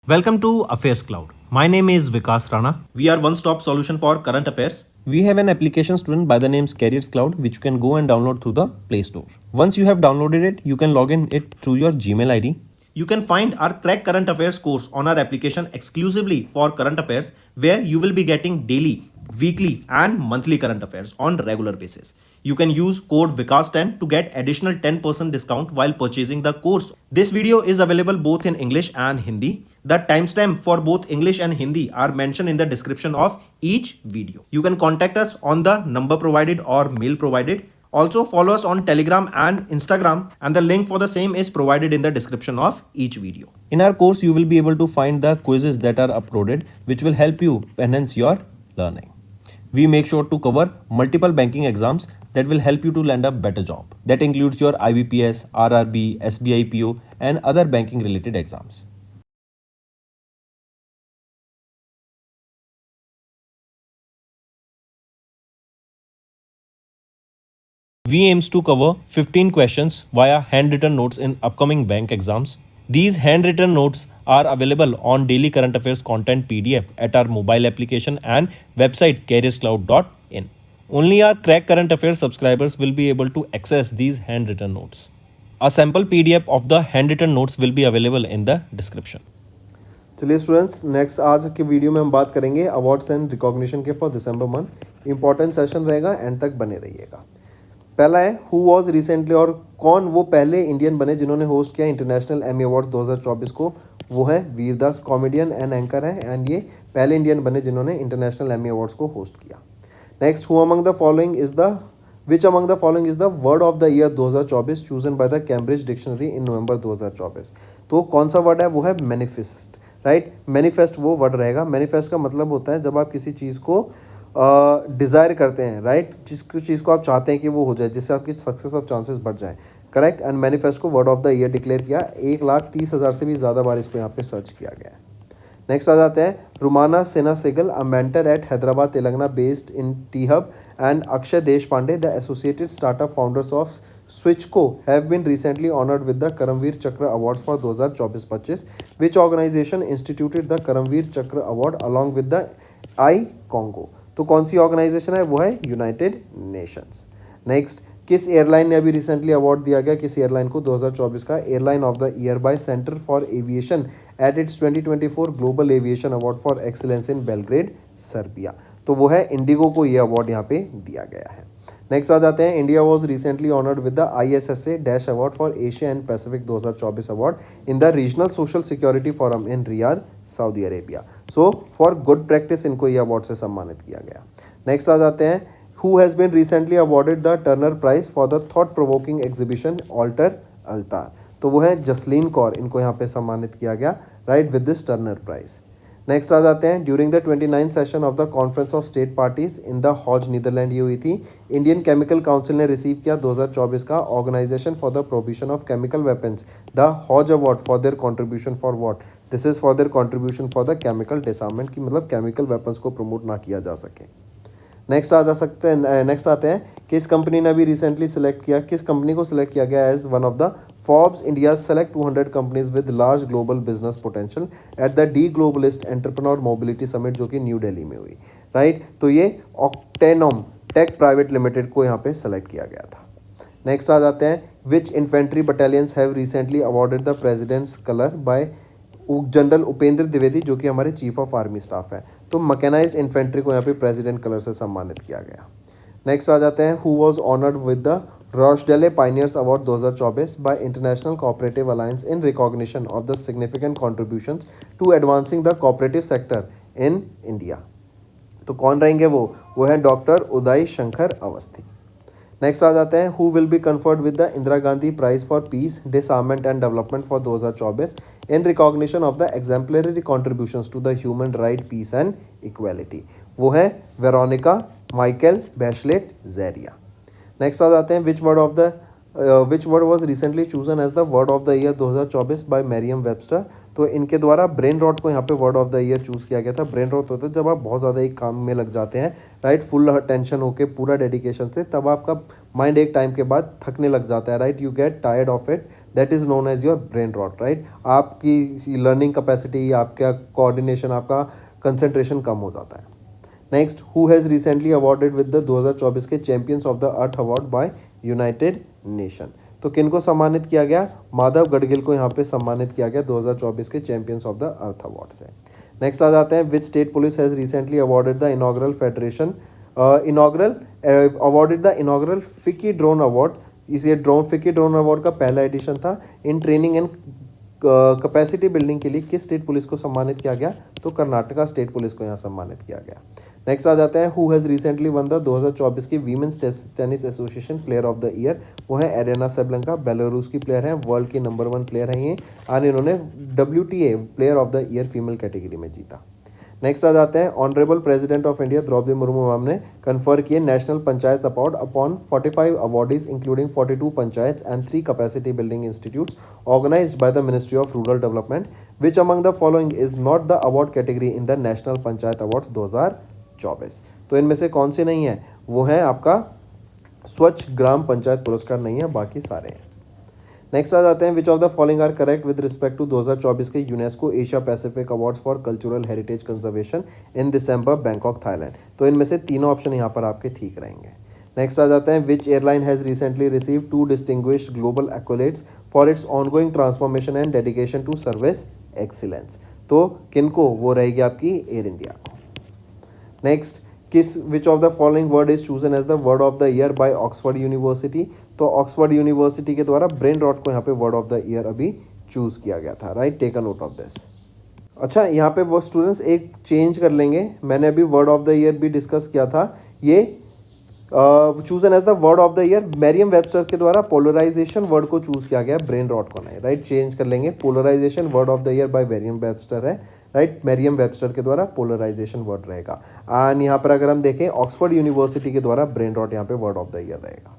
Welcome to Affairs Cloud. My name is Vikas Rana. We are one-stop solution for current affairs. We have an application student by the name Careers Cloud which you can go and download through the Play Store. Once you have downloaded it, you can log in it through your Gmail ID. You can find our Crack Current Affairs course on our application exclusively for current affairs, where you will be getting daily, weekly and monthly current affairs on regular basis. You can use code VIKAS10 to get additional 10% discount while purchasing the course. This video is available both in English and Hindi. The timestamp for both English and Hindi are mentioned in the description of each video. You can contact us on the number provided or mail provided. Also follow us on Telegram and Instagram, and the link for the same is provided in the description of each video. In our course, you will be able to find the quizzes that are uploaded which will help you enhance your learning. We make sure to cover multiple banking exams that will help you to land a better job. That includes your IBPS, RRB, SBI PO and other banking related exams. We aims to cover 15 questions via handwritten notes in upcoming bank exams. These handwritten notes are available on daily current affairs content PDF at our mobile application and website careerscloud.in. Only our Crack Current Affairs subscribers will be able to access these handwritten notes. A sample PDF of the handwritten notes will be available in the description. चलिए students, next आज के video में हम बात करेंगे awards and recognition के for December month. Important session रहेगा, and तक बने रहिएगा. पहला है हु वॉज रिसेंटली, और कौन वो पहले इंडियन बने जिन्होंने होस्ट किया इंटरनेशनल एमी अवार्ड 2024 को. वो है वीरदास, कॉमेडियन एंड एंकर है, एंड ये पहले इंडियन बने जिन्होंने इंटरनेशनल एमी अवार्ड्स को होस्ट किया. Next, who among the following is the which among the following is the word of the year 2024 chosen by the Cambridge dictionary in November 2024. तो कौन सा वर्ड है? वो है मैनिफेस्ट. राइट, मैनिफेस्ट वो word रहेगा. मैनिफेस्ट का मतलब होता है जब आप किसी चीज़ को डिज़ायर करते हैं, राइट, जिस चीज़ को आप चाहते हैं कि वो हो जाए, जिससे आपकी सक्सेस ऑफ चांसेस बढ़ जाए. करेक्ट. एंड मैनिफेस्ट को word of the year declare किया. 1,30,000 से भी ज़्यादा बार इसको यहाँ पे सर्च किया गया है. नेक्स्ट आ जाते हैं Rumana Sinha Sehgal, a mentor at Hyderabad Telangana based in T hub, and Akshay Deshpande, the associated startup founders of Switchco have been recently honoured with the Karmaveer Chakra awards for 2024-25. Which organisation instituted the Karmaveer Chakra award along with the I Congo. तो कौन सी organisation है? वो है United Nations. Next, किस airline ने अभी recently award दिया गया किस एयरलाइन को 2024 का airline of the year bye centre for aviation at its 2024 global aviation award for excellence in Belgrade, Serbia. तो वो है इंडिगो को ये अवार्ड यहाँ पे दिया गया है. नेक्स्ट आ जाते हैं, India was recently honoured with the ISSA dash award for Asia and Pacific 2024 award in the regional social security forum in Riyadh, Saudi Arabia. So for good practice इनको ये अवार्ड से सम्मानित किया गया. नेक्स्ट आ जाते हैं, who has been recently awarded the Turner Prize for the thought-provoking exhibition Alter Altar. तो वो है जसलीन कौर, इनको यहाँ पे सम्मानित किया गया, right, with this Turner prize. Next आ जाते हैं, during the 29th session of the conference of state parties in the Hague, Netherland ये हुई थी. इंडियन केमिकल काउंसिल ने रिसीव किया 2024 का organisation for the provision of chemical weapons the Hague award for their contribution for what. This is for their contribution for the chemical disarmament, की मतलब chemical weapons को promote ना किया जा सके. नेक्स्ट आते हैं, किस कंपनी ने अभी रिसेंटली सिलेक्ट किया, किस कंपनी को सिलेक्ट किया गया as one of the Forbes India select 200 companies with large global business potential at the D globalist entrepreneur mobility summit, जो कि न्यू दिल्ली में हुई, राइट. तो ये ऑक्टेनॉम टेक प्राइवेट लिमिटेड को यहाँ पे सेलेक्ट किया गया था. नेक्स्ट आ जाते हैं, which infantry battalions have recently awarded the president's colour by general Upendra Dwivedi, जो कि हमारे चीफ ऑफ आर्मी स्टाफ है. तो मैकेनाइज्ड इन्फेंट्री को यहाँ पे प्रेसिडेंट कलर से सम्मानित किया गया. नेक्स्ट आ जाते हैं, who was honoured with the Rochdale pioneers award 2024 by international cooperative alliance in recognition of the significant contributions to advancing the cooperative sector in India. तो कौन रहेंगे? वो है डॉक्टर उदय शंकर अवस्थी. नेक्स्ट आ जाते हैं, who will be conferred with the Indira Gandhi prize for peace, disarmament and development for 2024 in recognition of the exemplary contributions to the human right, piece and equality. वो है Veronica Michael Bachelet Jeria. Next आ जाते हैं, which word was recently chosen as the word of the year 2024 by Merriam Webster. तो इनके द्वारा brain rot को यहाँ पे word of the year choose किया गया था. ब्रेन रॉट होता है जब आप बहुत ज़्यादा एक काम में लग जाते हैं, राइट, फुल टेंशन होके पूरा डेडिकेशन से, तब आपका माइंड एक टाइम के बाद थकने लग जाता है, right, you get tired of it. That is known as your brain rot, right. आपकी लर्निंग कैपेसिटी, आपका कोऑर्डिनेशन, आपका कंसंट्रेशन कम हो जाता है। Next, who has recently awarded with the 2024 के champions of the earth award by United Nation. तो किनको सम्मानित किया गया? माधव गडगिल को यहाँ पे सम्मानित किया गया 2024 के champions of the earth award से। नेक्स्ट आ जाते हैं, which state police has recently awarded the inaugural federation awarded the inaugural फिकी ड्रोन अवार्ड। इस ये फिकी ड्रोन अवार्ड का पहला एडिशन था। In training and capacity building के लिए किस स्टेट पुलिस को सम्मानित किया गया? तो कर्नाटका स्टेट पुलिस को यहाँ सम्मानित किया गया। नेक्स्ट आ जाते हैं, who has recently won the 2024 की women's tennis association player of the year. वो है एरेना सेबलेंका, बेलारूस की प्लेयर हैं, वर्ल्ड की नंबर 1 प्लेयर हैं ये, और इन्होंने WTA player of the year female category में जीता। नेक्स्ट आ जाते हैं, honourable President of India Droupadi Murmu ma'am ने कन्फर किए national panchayat award upon 45 awardees including 42 panchayat and 3 capacity building institutes organized by the ministry of rural development. Which among the following is not the award category in the national panchayat awards 2024। तो इनमें से कौन से नहीं है? वो है आपका स्वच्छ ग्राम पंचायत पुरस्कार नहीं है, बाकी सारे हैं। नेक्स्ट आ जाते हैं, which of the following are correct with respect to 2024 के UNESCO Asia Pacific awards for cultural heritage conservation in December, Bangkok, Thailand. तो इनमें से तीनों ऑप्शन यहाँ पर आपके ठीक रहेंगे। नेक्स्ट आ जाते हैं, which airline has recently receive 2 distinguished global accolades for its ongoing transformation and dedication to service excellence. तो किनको? वो रहेगी आपकी एयर इंडिया को। Next, which of the following word is chosen as the word of the year by Oxford university. तो Oxford university के द्वारा brain rot को यहाँ पे वर्ड ऑफ द ईयर अभी चूज किया गया था, right. Take a note of this. अच्छा, यहाँ पे वो स्टूडेंट्स एक चेंज कर लेंगे, मैंने अभी वर्ड ऑफ द ईयर भी डिस्कस किया था, ये chosen as the word of the year Merriam Webster के द्वारा पोलराइजेशन वर्ड को चूज किया गया, ब्रेन रॉट को नहीं, राइट। चेंज कर लेंगे, polarization word of the year by Merriam Webster है, राइट। मैरियम वेबस्टर के द्वारा पोलराइजेशन वर्ड रहेगा। एंड यहाँ पर अगर हम देखें, ऑक्सफोर्ड यूनिवर्सिटी के द्वारा ब्रेन रॉट यहाँ पे वर्ड ऑफ द ईयर रहेगा।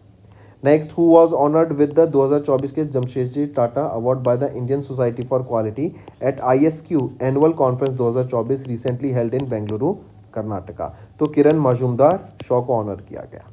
Next, who was honoured with the 2024 के Jamshedji Tata award by the Indian society for quality at ISQ annual conference 2024 recently held in Bengaluru, Karnataka. तो किरण मजूमदार शॉ को ऑनर किया गया।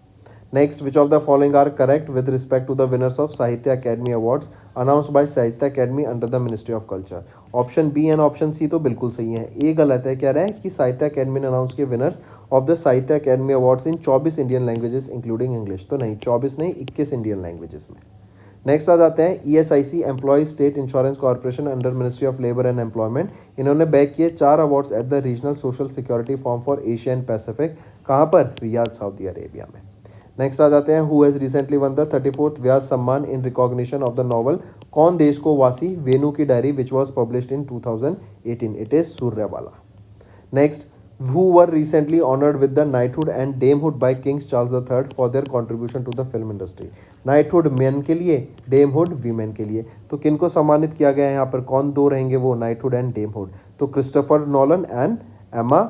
Next, which of the following are correct with respect to the winners of Sahitya Akademi awards announced by Sahitya Akademi under the ministry of culture. Option B and option C तो बिल्कुल सही है, ए गलत है। कह रहा है कि साहित्य अकेडमी ने अनाउंस किए winners of the Sahitya Akademi awards in 24 Indian languages including English. तो नहीं, 24 नहीं, 21 इंडियन लैंग्वेजेस में। नेक्स्ट आ जाते हैं, ESIC employee state insurance corporation under ministry of labour and employment. इन्होंने बैक किए 4 awards at the regional social security forum for Asia and Pacific. कहाँ पर? रियाद, सऊदी अरेबिया में। नेक्स्ट आ जाते हैं, who has recently won the 34th Vyas Samman in recognition of the novel कौन देश को वासी, वेणु की diary, which was published in 2018। It is Suryabala. Next, who were recently honored with the knighthood and damehood by King Charles III for their contribution to the film industry। knighthood men के लिए, damehood women के लिए। तो किनको सम्मानित किया गया है यहाँ पर? कौन दो रहेंगे वो? knighthood and damehood। तो क्रिस्टोफर नॉलन एंड एमा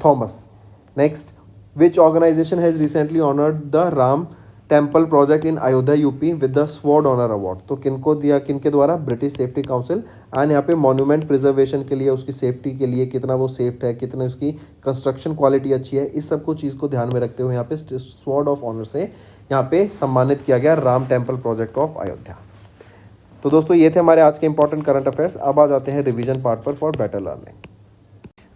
Thomas. Next, which organization has recently honored the Ram Temple project in Ayodhya UP with the Sword Honor Award। तो किनको दिया, किनके द्वारा? British safety council. एंड यहाँ पे मॉन्यूमेंट प्रिजर्वेशन के लिए, उसकी सेफ्टी के लिए, कितना वो सेफ है, कितना उसकी कंस्ट्रक्शन क्वालिटी अच्छी है, इस सब को चीज़ को ध्यान में रखते हुए यहाँ पे स्वॉर्ड ऑफ ऑनर से यहाँ पे सम्मानित किया गया Ram temple project of Ayodhya. तो दोस्तों, ये थे हमारे आज के इंपॉर्टेंट करंट अफेयर्स। अब आ जाते हैं रिविजन पार्ट पर फॉर बेटर लर्निंग।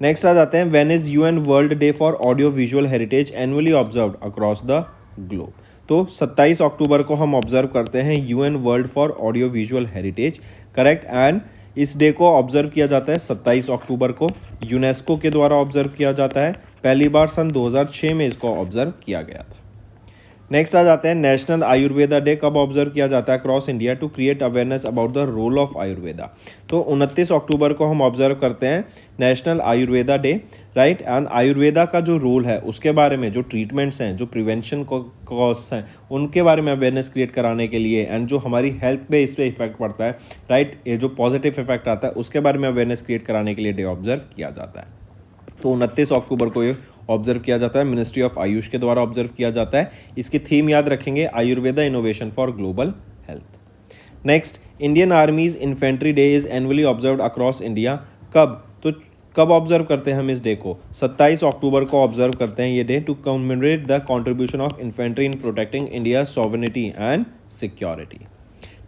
नेक्स्ट आ जाते हैं, when is UN world day for audio visual heritage annually observed across the globe. तो 27 अक्टूबर को हम ऑब्जर्व करते हैं UN world for audio visual heritage, correct. And इस डे को ऑब्जर्व किया जाता है 27 अक्टूबर को, यूनेस्को के द्वारा ऑब्जर्व किया जाता है। पहली बार सन 2006 में इसको ऑब्जर्व किया गया था। नेक्स्ट आ जाते हैं, नेशनल आयुर्वेदा डे कब ऑब्जर्व किया जाता है across India to create awareness about the role of Ayurveda. तो 29 अक्टूबर को हम ऑब्जर्व करते हैं national Ayurveda day, right. And Ayurveda का जो रोल है उसके बारे में, जो ट्रीटमेंट्स हैं, जो प्रिवेंशन कॉस्ट हैं, उनके बारे में अवेयरनेस क्रिएट कराने के लिए, एंड जो हमारी हेल्थ पे इस पर इफेक्ट पड़ता है, राइट, ये जो पॉजिटिव इफेक्ट आता है उसके बारे में अवेयरनेस क्रिएट कराने के लिए डे ऑब्जर्व किया जाता है। तो 29 अक्टूबर को ये ऑब्जर्व किया जाता है, मिनिस्ट्री ऑफ आयुष के द्वारा ऑब्जर्व किया जाता है। इसकी थीम याद रखेंगे, Ayurveda innovation for global health. Next, Indian आर्मीज infantry day is annually observed across India. कब? तो कब ऑब्जर्व करते हैं हम इस डे को? 27 अक्टूबर को ऑब्जर्व करते हैं ये day to commemorate the contribution of infantry in protecting India sovereignty and security.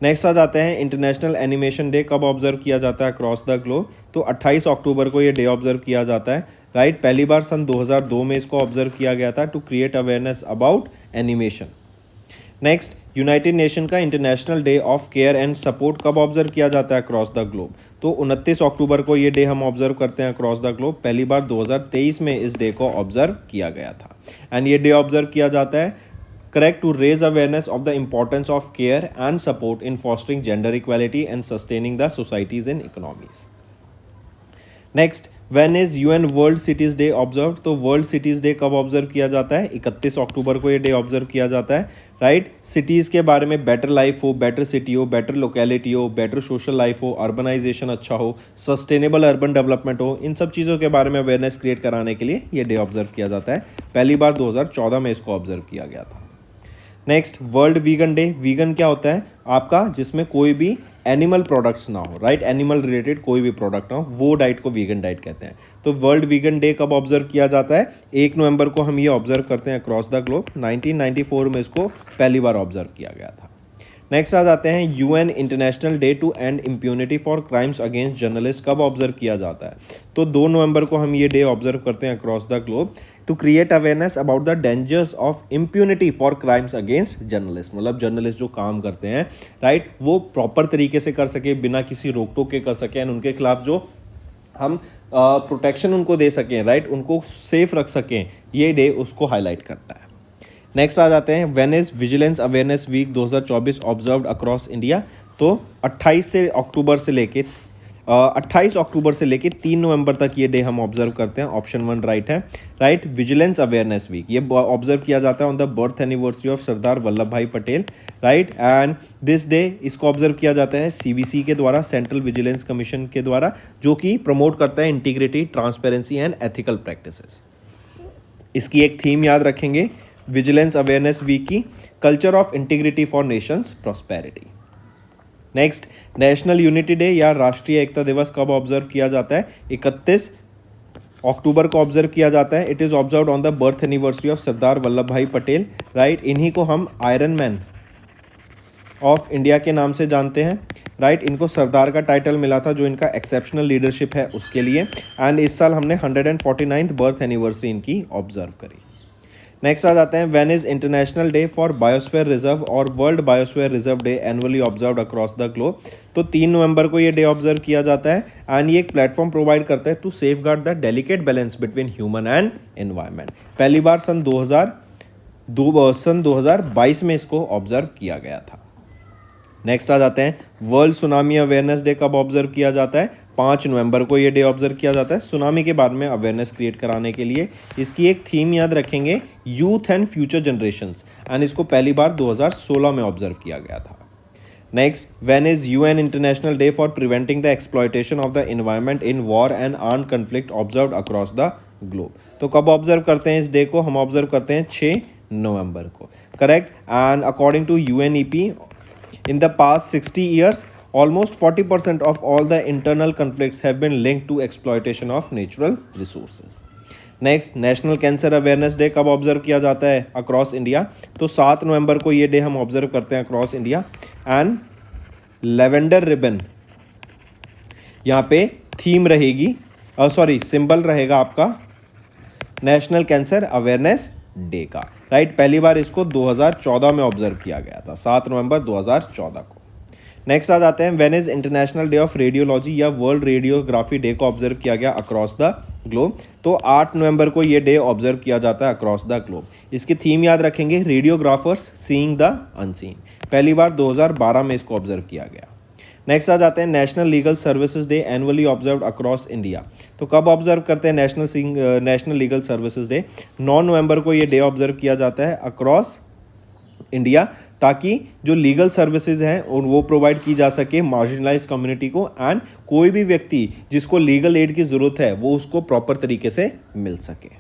Next आ जाते हैं इंटरनेशनल एनिमेशन डे कब ऑब्जर्व किया जाता है अक्रॉस द ग्लोब। तो 28 अक्टूबर को ये डे ऑब्जर्व किया जाता है, राइट। पहली बार सन 2002 में इसको ऑब्जर्व किया गया था to create awareness about animation. Next, United Nation का international day of care and support कब ऑब्जर्व किया जाता है अक्रॉस द ग्लोब। तो 29 अक्टूबर को ये डे हम ऑब्जर्व करते हैं अक्रॉस द ग्लोब। पहली बार 2023 में इस डे को ऑब्जर्व किया गया था एंड ये डे ऑब्जर्व किया जाता है correct to raise awareness of the importance of care and support in fostering gender equality and sustaining the societies in economies. Next, when is UN world cities day observe. तो world cities day कब observe किया जाता है, 31 अक्टूबर को ये day observe किया जाता है, राइट। सिटीज़ के बारे में बेटर लाइफ हो, बेटर सिटी हो, बेटर लोकेलिटी हो, बेटर सोशल लाइफ हो, अर्बनाइजेशन अच्छा हो, सस्टेनेबल अर्बन डेवलपमेंट हो, इन सब चीज़ों के बारे में अवेयरनेस क्रिएट कराने के लिए ये डे ऑब्जर्व किया जाता है। पहली बार 2014 में इसको ऑब्जर्व किया गया था। Next, world vegan day. Vegan क्या होता है आपका, जिसमें कोई भी एनिमल प्रोडक्ट्स ना हो, राइट। एनिमल रिलेटेड कोई भी प्रोडक्ट ना हो, वो डाइट को वीगन डाइट कहते हैं। तो वर्ल्ड वीगन डे कब ऑब्जर्व किया जाता है, 1 नवंबर को हम ये ऑब्जर्व करते हैं अक्रॉस द ग्लोब। 1994 में इसको पहली बार ऑब्जर्व किया गया था। नेक्स्ट आ जाते हैं UN international day to end impunity for crimes against journalist कब ऑब्जर्व किया जाता है। तो 2 नवंबर को हम ये डे ऑब्जर्व करते हैं across the globe to create awareness about the dangers of impunity for crimes against journalist. मतलब जर्नलिस्ट जो काम करते हैं, राइट, वो प्रॉपर तरीके से कर सके, बिना किसी रोक टोक के कर सके एंड उनके खिलाफ जो हम प्रोटेक्शन उनको दे सकें, राइट, उनको सेफ रख सकें, ये डे उसको हाईलाइट करता है। नेक्स्ट आ जाते हैं when is vigilance awareness week 2024 observed across India. तो 28 अक्टूबर से लेके 3 नवंबर तक ये डे हम ऑब्जर्व करते हैं। ऑप्शन 1 राइट है, राइट। विजिलेंस अवेयरनेस वीक ये ऑब्जर्व किया जाता है on the birth anniversary of Sardar Vallabh Bhai Patel, right. And this day इसको ऑब्जर्व किया जाता है सीवीसी के द्वारा, सेंट्रल विजिलेंस कमीशन के द्वारा, जो कि प्रमोट करता है integrity, transparency and ethical practices. इसकी एक थीम याद रखेंगे विजिलेंस अवेयरनेस वीक की, culture of integrity for Nations prosperity. Next, national unity day या राष्ट्रीय एकता दिवस कब ऑब्जर्व किया जाता है, 31 अक्टूबर को ऑब्जर्व किया जाता है। It is observed on the birth anniversary of Sardar Vallabh Bhai Patel, right. इन्हीं को हम आयरन मैन ऑफ इंडिया के नाम से जानते हैं, राइट। इनको सरदार का टाइटल मिला था जो इनका एक्सेप्शनल लीडरशिप है उसके लिए। एंड इस साल हमने 149th बर्थ एनिवर्सरी इनकी ऑब्जर्व करी। नेक्स्ट आ जाते हैं when is international day for biosphere reserve और world biosphere reserve day annually observed across the globe. तो 3 नवंबर को ये डे ऑब्जर्व किया जाता है एंड ये एक प्लेटफॉर्म प्रोवाइड करता है to safeguard the delicate balance between human and environment. पहली बार सन 2022 में इसको ऑब्जर्व किया गया था। नेक्स्ट आ जाते हैं वर्ल्ड सुनामी अवेयरनेस डे कब ऑब्जर्व किया जाता है, 5 नवंबर को ये डे ऑब्जर्व किया जाता है सुनामी के बारे में अवेयरनेस क्रिएट कराने के लिए। इसकी एक थीम याद रखेंगे youth and future generations and इसको पहली बार 2016 में ऑब्जर्व किया गया था। Next, when is UN international day for preventing the exploitation of the environment in war and armed conflict observed across the globe. तो कब ऑब्जर्व करते हैं इस डे को, हम ऑब्जर्व करते हैं 6 नवंबर को, correct. And according to UNEP in the past 60 years almost 40% of all the internal conflicts have been linked to exploitation of natural resources. Next, national cancer awareness day कब ऑब्जर्व किया जाता है अक्रॉस इंडिया, तो 7 नवंबर को ये day हम observe करते हैं across India. And lavender ribbon यहाँ पे थीम रहेगी, सिंबल रहेगा आपका नेशनल कैंसर अवेयरनेस डे का, राइट। पहली बार इसको 2014 में ऑब्जर्व किया गया था, 7 नवंबर 2014 को। नेक्स्ट आ जाते हैं when is international day of radiology या वर्ल्ड रेडियोग्राफी डे को ऑब्जर्व किया गया अक्रॉस द ग्लोब। तो 8 नवंबर को ये डे ऑब्जर्व किया जाता है अक्रॉस द ग्लोब। इसकी थीम याद रखेंगे रेडियोग्राफर्स सीइंग द अनसीन। पहली बार 2012 में इसको ऑब्जर्व किया गया। नेक्स्ट आ जाते हैं national legal services day annually observed across India. तो कब ऑब्जर्व करते हैं नेशनल लीगल सर्विसेज डे, 9 नवंबर को ये डे ऑब्जर्व किया जाता है अक्रॉस इंडिया, ताकि जो लीगल सर्विसेज हैं वो प्रोवाइड की जा सके मार्जिनलाइज कम्युनिटी को एंड कोई भी व्यक्ति जिसको लीगल एड की ज़रूरत है वो उसको प्रॉपर तरीके से मिल सके।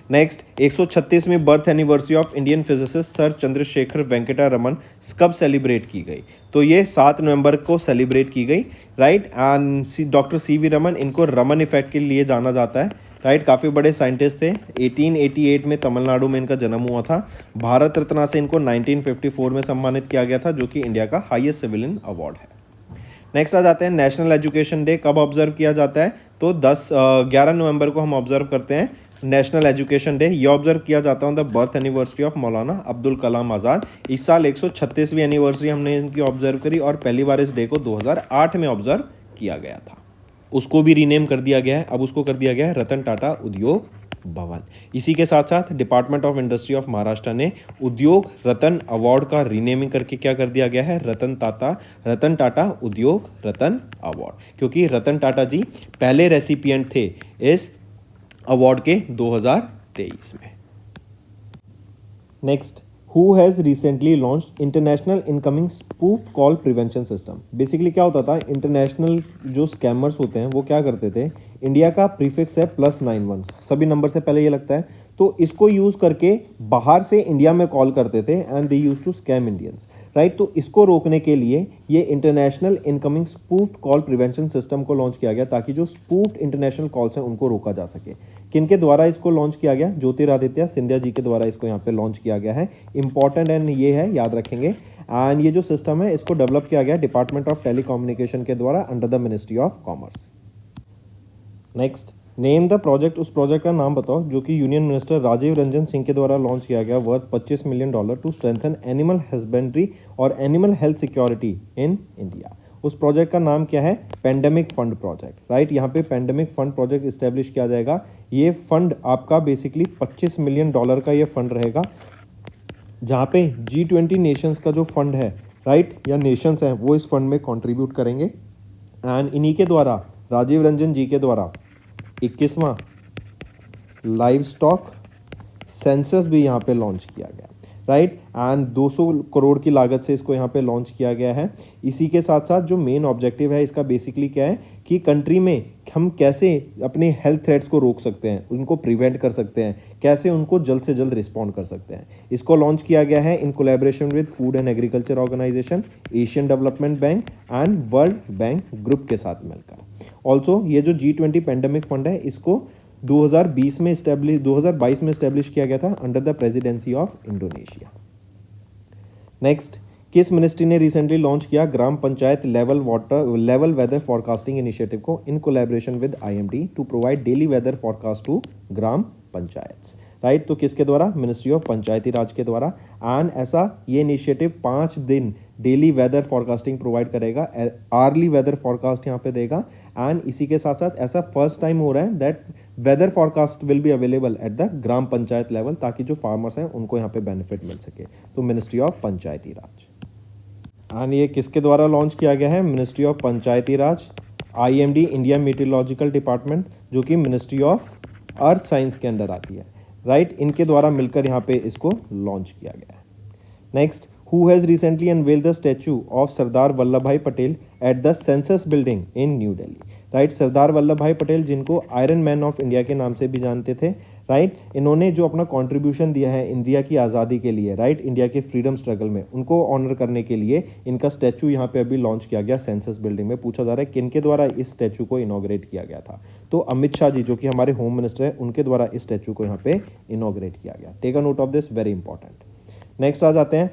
नेक्स्ट, 136वीं birth anniversary of Indian physicist sir Chandrasekhara Venkata Raman कब सेलिब्रेट की गई, तो ये 7 नवंबर को सेलिब्रेट की गई, right. And doctor CV Raman, इनको रमन इफेक्ट के लिए जाना जाता है, राइट, काफ़ी बड़े साइंटिस्ट थे। 1888 में तमिलनाडु में इनका जन्म हुआ था। भारत रत्न से इनको 1954 में सम्मानित किया गया था, जो कि इंडिया का हाईएस्ट सिविलियन अवार्ड है। नेक्स्ट आ जाते हैं नेशनल एजुकेशन डे कब ऑब्जर्व किया जाता है, तो 11 नवंबर को हम ऑब्जर्व करते हैं नेशनल एजुकेशन डे। ये ऑब्जर्व किया जाता है on the birth anniversary of मौलाना अब्दुल कलाम आज़ाद। इस साल 136वीं एनिवर्सरी हमने इनकी ऑब्जर्व करी और पहली बार इस डे को 2008 में ऑब्जर्व किया गया था। उसको भी रीनेम कर दिया गया है, अब उसको कर दिया गया है रतन टाटा उद्योग भवन। इसी के साथ साथ department of industry of Maharashtra ने उद्योग रतन अवार्ड का रीनेमिंग करके क्या कर दिया गया है, रतन टाटा उद्योग रतन अवार्ड, क्योंकि रतन टाटा जी पहले रेसिपिएंट थे इस अवार्ड के 2023 में। Next, who has recently launched international incoming spoof call prevention system. Basically क्या होता था, इंटरनेशनल जो स्कैमर्स होते हैं वो क्या करते थे, इंडिया का प्रीफिक्स है +91, सभी नंबर से पहले ये लगता है, तो इसको यूज़ करके बाहर से इंडिया में कॉल करते थे and they use to scam Indians, right. तो इसको रोकने के लिए ये international incoming spoof call prevention system को लॉन्च किया गया, ताकि जो स्पूफ्ड इंटरनेशनल कॉल्स हैं उनको रोका जा सके। किनके द्वारा इसको लॉन्च किया गया, ज्योतिरादित्य सिंधिया जी के द्वारा इसको यहाँ पे लॉन्च किया गया है। इंपॉर्टेंट एंड ये है, याद रखेंगे। एंड ये जो सिस्टम है इसको डेवलप किया गया डिपार्टमेंट ऑफ टेलीकम्युनिकेशन के द्वारा under the ministry of commerce. Next, name the project, उस प्रोजेक्ट का नाम बताओ जो कि यूनियन मिनिस्टर राजीव रंजन सिंह के द्वारा लॉन्च किया गया, worth $25 million to strengthen animal husbandry और animal health security in India. उस प्रोजेक्ट का नाम क्या है, पेंडेमिक फंड प्रोजेक्ट, राइट। यहाँ पे पेंडेमिक फंड प्रोजेक्ट इस्टेब्लिश किया जाएगा। ये फंड आपका बेसिकली $25 मिलियन का ये फंड रहेगा, जहाँ पे G20 नेशंस का जो फंड है, राइट, या नेशंस हैं वो इस फंड में कंट्रीब्यूट करेंगे। एंड इन्हीं के द्वारा, राजीव रंजन जी के द्वारा 21वां लाइव स्टॉक सेंसस भी यहाँ पे लॉन्च किया गया, राइट। एंड 200 करोड़ की लागत से इसको यहाँ पे लॉन्च किया गया है। इसी के साथ साथ जो मेन ऑब्जेक्टिव है इसका बेसिकली क्या है कि कंट्री में हम कैसे अपने हेल्थ थ्रेट्स को रोक सकते हैं, उनको प्रिवेंट कर सकते हैं, कैसे उनको जल्द से जल्द रिस्पॉन्ड कर सकते हैं। इसको लॉन्च किया गया है in collaboration with food and agriculture organization, Asian development bank and world bank group के साथ मिलकर। ऑल्सो ये जो G20 पेंडेमिक फंड है इसको 2022 में इस्टेब्लिश किया गया था under the presidency of Indonesia. Next, किस मिनिस्ट्री ने रिसेंटली लॉन्च किया gram panchayat level weather forecasting initiative को in collaboration with IMD to provide daily weather forecast to gram panchayat, right. तो किसके द्वारा, मिनिस्ट्री ऑफ पंचायती राज के द्वारा। एंड ऐसा ये इनिशिएटिव 5 दिन डेली वेदर फॉरकास्टिंग प्रोवाइड करेगा, आर्ली वेदर फॉरकास्ट यहाँ पे देगा। एंड इसी के साथ साथ ऐसा फर्स्ट टाइम हो रहा है that whether forecast will be available at the gram panchayat level, ताकि जो फार्मर्स हैं उनको यहाँ पे बेनिफिट मिल सके। तो ministry of Panchayati Raj. And ये किसके द्वारा लॉन्च किया गया है, ministry of Panchayati Raj, IMD India meteorological department, जो कि मिनिस्ट्री ऑफ अर्थ साइंस के अंडर आती है, राइट। इनके द्वारा मिलकर यहाँ पे इसको लॉन्च किया गया है। Next, who has recently unveiled the statue of Sardar Vallabh Bhai Patel at the census building in New Delhi, right. Sardar Vallabh Bhai Patel, जिनको आयरन मैन ऑफ इंडिया के नाम से भी जानते थे, राइट। इन्होंने जो अपना कंट्रीब्यूशन दिया है इंडिया की आज़ादी के लिए, राइट, इंडिया के फ्रीडम स्ट्रगल में, उनको ऑनर करने के लिए इनका स्टैचू यहाँ पे अभी लॉन्च किया गया सेंसस बिल्डिंग में। पूछा जा रहा है किनके द्वारा इस स्टैचू को इनॉग्रेट किया गया था, तो अमित शाह जी जो कि हमारे होम मिनिस्टर हैं उनके द्वारा इस स्टैचू को यहाँ पे इनॉग्रेट किया गया। Take a note of this, very important. Next आ जाते हैं,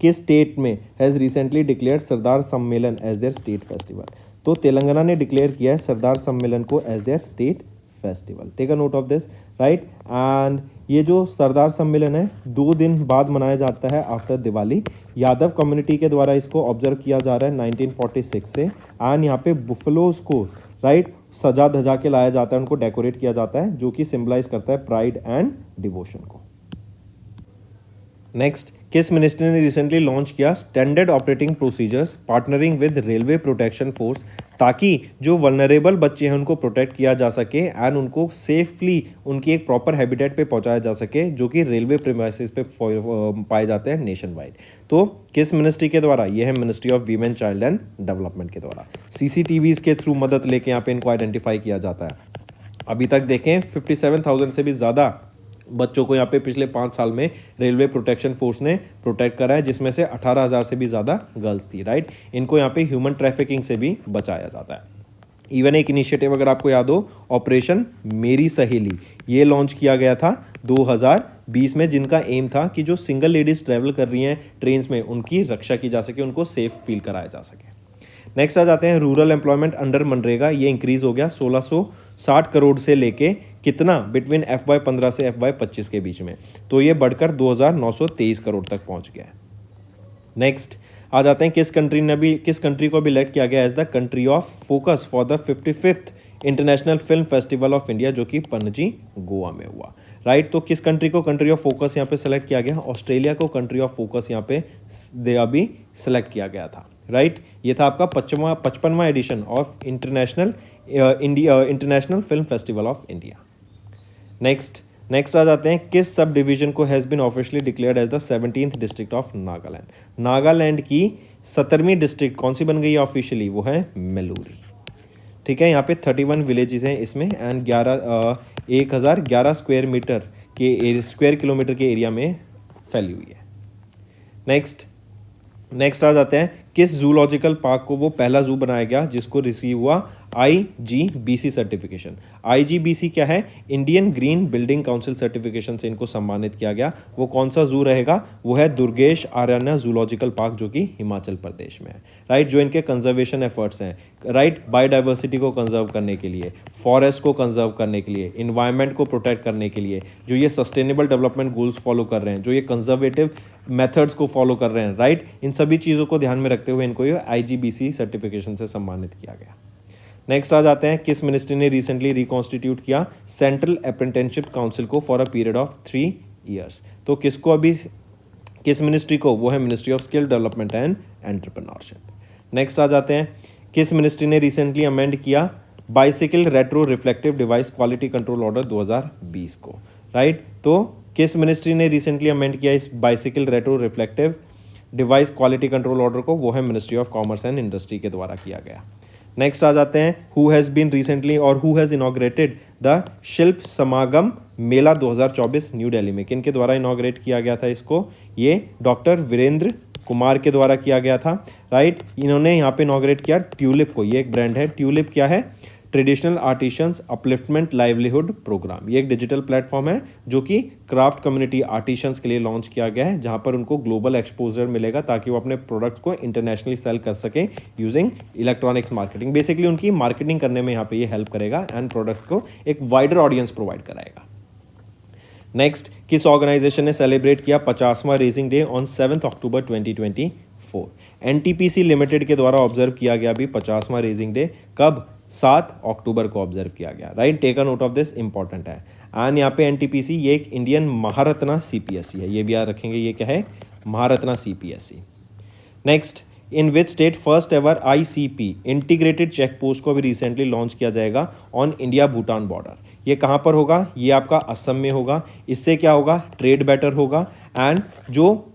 किस स्टेट में हैज़ रिसेंटली डिक्लेयर्ड सरदार सम्मेलन एज देयर स्टेट फेस्टिवल। तो तेलंगाना ने डिक्लेयर किया है सरदार सम्मेलन को as their state festival. Take a note of this, right. And ये जो सरदार सम्मेलन है 2 दिन बाद मनाया जाता है आफ्टर दिवाली। यादव कम्युनिटी के द्वारा इसको ऑब्जर्व किया जा रहा है 1946 से। एंड यहाँ पे बुफलोज को, राइट, सजा धजा के लाया जाता है, उनको डेकोरेट किया जाता है, जो कि सिंबलाइज करता है प्राइड एंड डिवोशन को। नेक्स्ट, किस मिनिस्ट्री ने रिसेंटली लॉन्च किया standard operating procedures partnering with railway protection force, ताकि जो वल्नरेबल बच्चे हैं उनको प्रोटेक्ट किया जा सके एंड उनको सेफली उनकी एक प्रॉपर हैबिटेट पे पहुंचाया जा सके, जो कि रेलवे प्रीमाइसेस पे पाए जाते हैं नेशन वाइड। तो किस मिनिस्ट्री के द्वारा, ये है ministry of women child and development के द्वारा। CCTVs के थ्रू मदद लेके यहाँ पे इनको आइडेंटिफाई किया जाता है। अभी तक देखें 57,000 से भी ज़्यादा बच्चों को यहाँ पे पिछले 5 साल में रेलवे प्रोटेक्शन फोर्स ने प्रोटेक्ट करा है, जिसमें से 18,000 से भी ज़्यादा गर्ल्स थी, राइट। इनको यहाँ पे ह्यूमन ट्रैफिकिंग से भी बचाया जाता है। इवन एक इनिशिएटिव अगर आपको याद हो, ऑपरेशन मेरी सहेली, ये लॉन्च किया गया था 2020 में, जिनका एम था कि जो सिंगल लेडीज ट्रैवल कर रही हैं ट्रेन्स में उनकी रक्षा की जा सके, उनको सेफ फील कराया जा सके। नेक्स्ट आ जाते हैं रूरल एम्प्लॉयमेंट अंडर मनरेगा, ये इंक्रीज हो गया 1660 करोड़ से लेके कितना बिटवीन FY15 से FY25 के बीच में, तो ये बढ़कर 2923 करोड़ तक पहुंच गया है। नेक्स्ट आ जाते हैं किस कंट्री को भी इलेक्ट किया गया as the country of focus for the 55th international film festival of India, जो कि पणजी गोवा में हुआ, राइट। तो किस कंट्री को कंट्री ऑफ फोकस यहाँ पे सेलेक्ट किया गया? ऑस्ट्रेलिया को कंट्री ऑफ फोकस यहाँ पे अभी सेलेक्ट किया गया था, राइट। ये था आपका 55वां edition of international film festival of India. Next आ जाते हैं किस सब डिवीजन को has been officially declared as the 17th district of Nagaland. Nagaland की 17वीं डिस्ट्रिक्ट कौन सी बन गई है ऑफिशियली? वो है मेलूरी, ठीक है। यहाँ पे 31 विलेजेस हैं इसमें एंड 1011 स्क्वायर किलोमीटर के एरिया में फैली हुई है। नेक्स्ट आ जाते हैं किस जूलॉजिकल पार्क को वो पहला जू बनाया गया जिसको रिसीव हुआ IGBC सर्टिफिकेशन। IGBC क्या है? Indian green building council certification से इनको सम्मानित किया गया। वो कौन सा जू रहेगा? वो है दुर्गेश आर्याना जूलॉजिकल पार्क, जो कि हिमाचल प्रदेश में है, राइट। जो इनके कंजर्वेशन एफर्ट्स हैं, राइट, बायोडाइवर्सिटी को कंजर्व करने के लिए, फॉरेस्ट को कंजर्व करने के लिए, इन्वायरमेंट को प्रोटेक्ट करने के लिए, जो ये सस्टेनेबल डेवलपमेंट गोल्स फॉलो कर रहे हैं, जो ये कंजर्वेटिव मेथड्स को फॉलो कर रहे हैं, राइट, इन सभी चीज़ों को ध्यान में रखते हुए इनको ये IGBC सर्टिफिकेशन से सम्मानित किया गया। नेक्स्ट आ जाते हैं किस मिनिस्ट्री ने रिसेंटली रिकॉन्स्टिट्यूट किया सेंट्रल अप्रेंटिसशिप काउंसिल को for a period of 3 years। तो किसको अभी, किस मिनिस्ट्री को? वो है ministry of skill development and entrepreneurship. Next आ जाते हैं किस मिनिस्ट्री ने रिसेंटली अमेंड किया bicycle retro reflective device quality control order 2020 को, राइट। तो किस मिनिस्ट्री ने रिसेंटली अमेंड किया इस bicycle retro reflective device quality control order को? वो है ministry of commerce and industry के द्वारा किया गया। नेक्स्ट आ जाते हैं हु हैज़ बीन रिसेंटली और हु हैज़ इनॉग्रेटेड द शिल्प समागम मेला 2024 न्यू दिल्ली में। किन के द्वारा इनॉग्रेट किया गया था इसको? ये डॉक्टर वीरेंद्र कुमार के द्वारा किया गया था, राइट। इन्होंने यहाँ पे इनॉग्रेट किया ट्यूलिप को। ये एक ब्रांड है। ट्यूलिप क्या है? Traditional artisans upliftment livelihood programme. ये एक डिजिटल प्लेटफॉर्म है जो कि क्राफ्ट कम्युनिटी आर्टिशंस के लिए लॉन्च किया गया है, जहां पर उनको ग्लोबल एक्सपोजर मिलेगा ताकि वो अपने प्रोडक्ट को इंटरनेशनली सेल कर सकें यूजिंग इलेक्ट्रॉनिक्स मार्केटिंग। बेसिकली उनकी मार्केटिंग करने में यहाँ पे ये हेल्प करेगा एंड प्रोडक्ट्स को एक वाइडर ऑडियंस प्रोवाइड कराएगा। नेक्स्ट, किस ऑर्गेनाइजेशन ने सेलिब्रेट किया 50वां raising day on 7 October 2024? NTPC limited के द्वारा ऑब्जर्व किया गया भी 50वां रेजिंग डे। कब? 7 अक्टूबर को ऑब्जर्व किया गया, right. Take a note of this, important है। एंड यहाँ पे NTPC ये एक इंडियन महारत्ना CPSE है, ये भी याद रखेंगे। ये क्या है? Maharatna CPSE। Next, in which state first ever ICP integrated check post को भी रिसेंटली लॉन्च किया जाएगा ऑन इंडिया भूटान बॉर्डर। ये कहाँ पर होगा? ये आपका असम में होगा। इससे क्या होगा? ट्रेड बेटर होगा एंड जो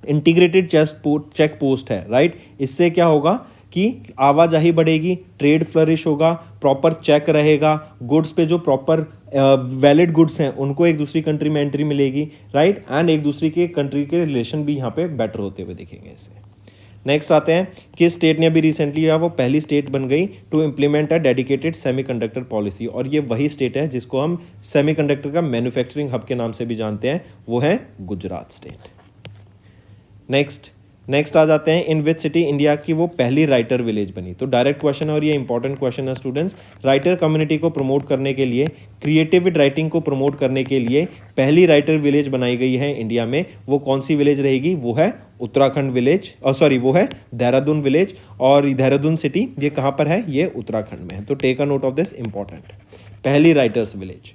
इंटीग्रेटेड चेक पोस्ट है, राइट, इससे क्या होगा कि आवाजाही बढ़ेगी, ट्रेड फ्लरिश होगा, प्रॉपर चेक रहेगा, गुड्स पे जो प्रॉपर वैलिड गुड्स हैं उनको एक दूसरी कंट्री में एंट्री मिलेगी, राइट, एंड एक दूसरी के कंट्री के रिलेशन भी यहाँ पे बेटर होते हुए दिखेंगे इससे। नेक्स्ट आते हैं किस स्टेट ने अभी रिसेंटली या वो पहली स्टेट बन गई to implement a dedicated semiconductor policy, और ये वही स्टेट है जिसको हम सेमीकंडक्टर का मैन्युफैक्चरिंग हब के नाम से भी जानते हैं, वो है गुजरात स्टेट। नेक्स्ट आ जाते हैं इन विच सिटी इंडिया की वो पहली राइटर विलेज बनी। तो डायरेक्ट क्वेश्चन है और ये इंपॉर्टेंट क्वेश्चन है स्टूडेंट्स। राइटर कम्युनिटी को प्रमोट करने के लिए, क्रिएटिव राइटिंग को प्रमोट करने के लिए पहली राइटर विलेज बनाई गई है इंडिया में। वो कौन सी विलेज रहेगी? वो है उत्तराखंड विलेज, वो है देहरादून विलेज। और देहरादून सिटी ये कहाँ पर है? ये उत्तराखंड में है। तो take a note of this, important, पहली राइटर्स विलेज।